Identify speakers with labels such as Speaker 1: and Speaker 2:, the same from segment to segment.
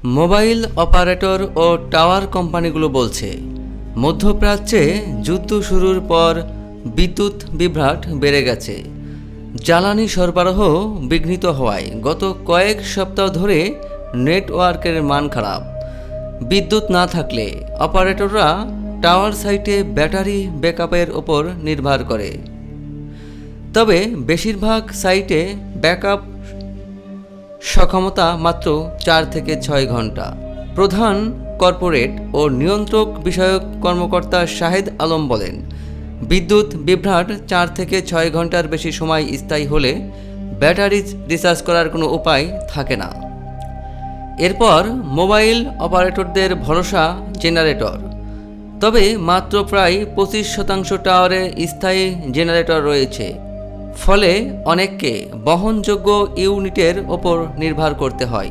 Speaker 1: Mobile operator ও tower কোম্পানিগুলো বলছে, মধ্যপ্রাচ্যে যুদ্ধ শুরুর পর বিদ্যুৎ বিভ্রাট বেড়ে গেছে। জ্বালানি সরবরাহ বিঘ্নিত হওয়ায় গত কয়েক সপ্তাহ ধরে নেটওয়ার্কের মান খারাপ। বিদ্যুৎ না থাকলে অপারেটররা টাওয়ার সাইটে ব্যাটারি ব্যাকআপের ওপর নির্ভর করে। তবে বেশিরভাগ সাইটে ব্যাকআপ সক্ষমতা মাত্র 4 থেকে 6 ঘন্টা। প্রধান কর্পোরেট ও নিয়ন্ত্রক বিষয়ক কর্মকর্তা শাহেদ আলম বলেন, বিদ্যুৎ বিভ্রাট 4 থেকে 6 ঘন্টার বেশি সময় স্থায়ী হলে ব্যাটারি রিচার্জ করার কোনো উপায় থাকে না। এরপর মোবাইল অপারেটরদের ভরসা জেনারেটর। তবে মাত্র প্রায় 25% টাওয়ারে স্থায়ী জেনারেটর রয়েছে, ফলে অনেককে বহনযোগ্য ইউনিটের ওপর নির্ভর করতে হয়।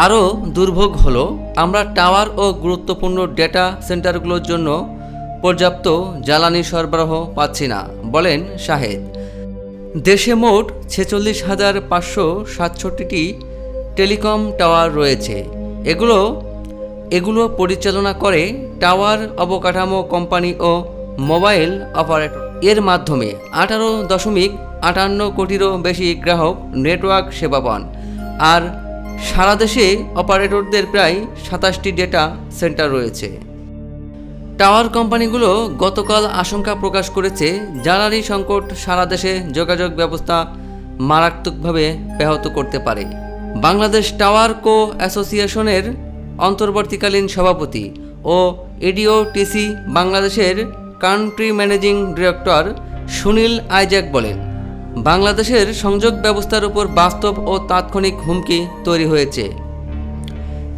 Speaker 1: আরও দুর্ভোগ হলো, আমরা টাওয়ার ও গুরুত্বপূর্ণ ডেটা সেন্টারগুলোর জন্য পর্যাপ্ত জ্বালানি সরবরাহ পাচ্ছি না, বলেন শাহেদ। দেশে মোট 46,567টি টেলিকম টাওয়ার রয়েছে। এগুলো পরিচালনা করে টাওয়ার অবকাঠামো কোম্পানি ও মোবাইল অপারেটর। এর মাধ্যমে 18.58 কোটিরও বেশি গ্রাহক নেটওয়ার্ক সেবা পান। আর সারা দেশে অপারেটরদের প্রায় 27টি ডেটা সেন্টার রয়েছে। টাওয়ার কোম্পানিগুলো গতকাল আশঙ্কা প্রকাশ করেছে, জ্বালানি সংকট সারা দেশে যোগাযোগ ব্যবস্থা মারাত্মকভাবে ব্যাহত করতে পারে। বাংলাদেশ টাওয়ার কো অ্যাসোসিয়েশনের অন্তর্বর্তীকালীন সভাপতি ও এডিওটিসি বাংলাদেশের country managing director Sunil Isaac বলেন, বাংলাদেশের সংযোগ ব্যবস্থার উপর বাস্তব ও তাৎক্ষণিক হুমকি তৈরি হয়েছে।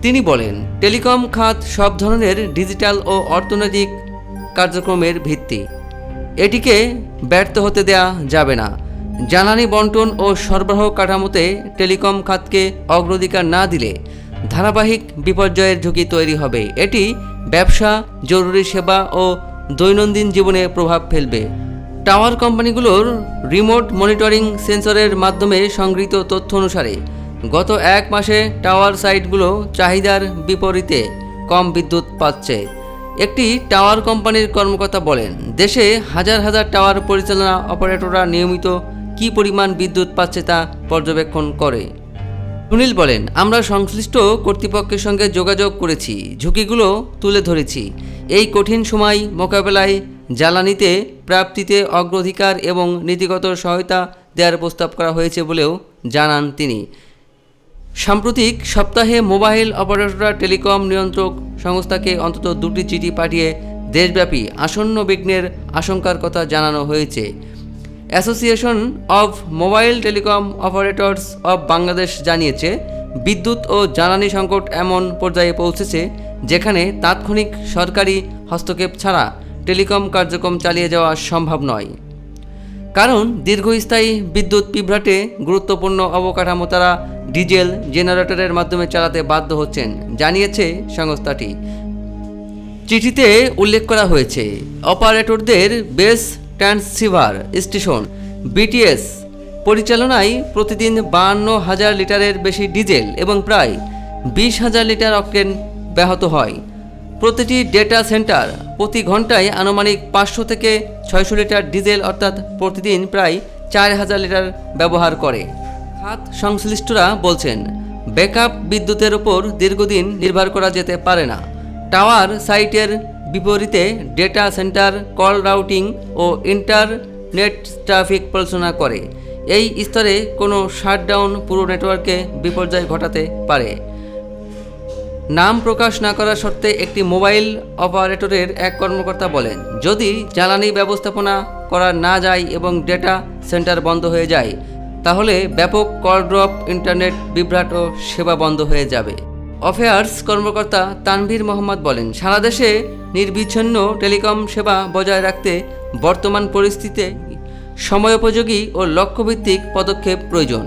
Speaker 1: তিনি বলেন, টেলিকম খাত সব ধরনের ডিজিটাল ও অর্থনৈতিক কার্যক্রমের ভিত্তি। এটিকে ব্যর্থ হতে দেয়া যাবে না। জ্বালানি বন্টন ও সরবরাহ কাঠামোতে টেলিকম খাতকে অগ্রাধিকার না দিলে ধারাবাহিক বিপর্যয়ের ঝুঁকি তৈরি হবে। এটি ব্যবসা, জরুরি সেবা ও দৈনন্দিন জীবনে প্রভাব ফেলবে। টাওয়ার কোম্পানিগুলোর রিমোট মনিটরিং সেন্সরের মাধ্যমে সংগৃহীত তথ্য অনুসারে গত 1 মাসে টাওয়ার সাইটগুলো চাহিদার বিপরীতে কম বিদ্যুৎ পাচ্ছে। একটি টাওয়ার কোম্পানির কর্মকর্তা বলেন, দেশে হাজার হাজার টাওয়ার পরিচালনা অপারেটররা নিয়মিত কী পরিমাণ বিদ্যুৎ পাচ্ছে তা পর্যবেক্ষণ করে। সুনীল বলেন, আমরা সংশ্লিষ্ট কর্তৃপক্ষের সঙ্গে যোগাযোগ করেছি, ঝুঁকিগুলো তুলে ধরেছি। এই কঠিন সময় মোকাবেলায় জ্বালানিতে প্রাপ্তিতে অগ্রাধিকার এবং নীতিগত সহায়তা দেওয়ার প্রস্তাব করা হয়েছে বলেও জানান তিনি। সাম্প্রতিক সপ্তাহে মোবাইল অপারেটররা টেলিকম নিয়ন্ত্রক সংস্থাকে অন্তত 2টি চিঠি পাঠিয়ে দেশব্যাপী আসন্ন বিঘ্নের আশঙ্কার কথা জানানো হয়েছে। Association of mobile telecom operators of Bangladesh জানিয়েছে, বিদ্যুৎ ও জ্বালানি সংকট এমন পর্যায়ে পৌঁছেছে যেখানে তাৎক্ষণিক সরকারি হস্তক্ষেপ ছাড়া টেলিকম কার্যক্রম চালিয়ে যাওয়া সম্ভব নয়। কারণ দীর্ঘস্থায়ী বিদ্যুৎ বিভ্রাটে গুরুত্বপূর্ণ অবকাঠামো তারা ডিজেল জেনারেটরের মাধ্যমে চালাতে বাধ্য হচ্ছেন, জানিয়েছে সংস্থাটি। চিঠিতে উল্লেখ করা হয়েছে, অপারেটরদের বেস ট্রান্সসিভার স্টেশন বিটিএস পরিচালনায় প্রতিদিন 52,000 লিটারের বেশি ডিজেল এবং প্রায় 20,000 লিটার অক্টেন ব্যাহত হয়। প্রতিটি ডেটা সেন্টার প্রতি ঘন্টায় আনুমানিক 500 থেকে 600 লিটার ডিজেল অর্থাৎ প্রতিদিন প্রায় 4,000 লিটার ব্যবহার করে। খাত সংশ্লিষ্টরা বলছেন, ব্যাকআপ বিদ্যুতের উপর দীর্ঘদিন নির্ভর করা যেতে পারে না। টাওয়ার সাইটের বিপরীতে ডেটা সেন্টার কল রাউটিং ও ইন্টারনেট ট্রাফিক পরিচালনা করে। এই স্তরে কোনো শাটডাউন পুরো নেটওয়ার্কে বিপর্যয় ঘটাতে পারে। নাম প্রকাশ না করার শর্তে একটি মোবাইল অপারেটরের এক কর্মকর্তা বলেন, যদি জ্বালানি ব্যবস্থাপনা করা না যায় এবং ডেটা সেন্টার বন্ধ হয়ে যায়, তাহলে ব্যাপক কল ড্রপ, ইন্টারনেট বিভ্রাট ও সেবা বন্ধ হয়ে যাবে। অ্যাফেয়ার্স কর্মকর্তা তানভীর মোহাম্মদ বলেন, সারা দেশে নির্বিচ্ছিন্ন টেলিকম সেবা বজায় রাখতে বর্তমান পরিস্থিতিতে সময়োপযোগী ও লক্ষ্যভিত্তিক পদক্ষেপ প্রয়োজন।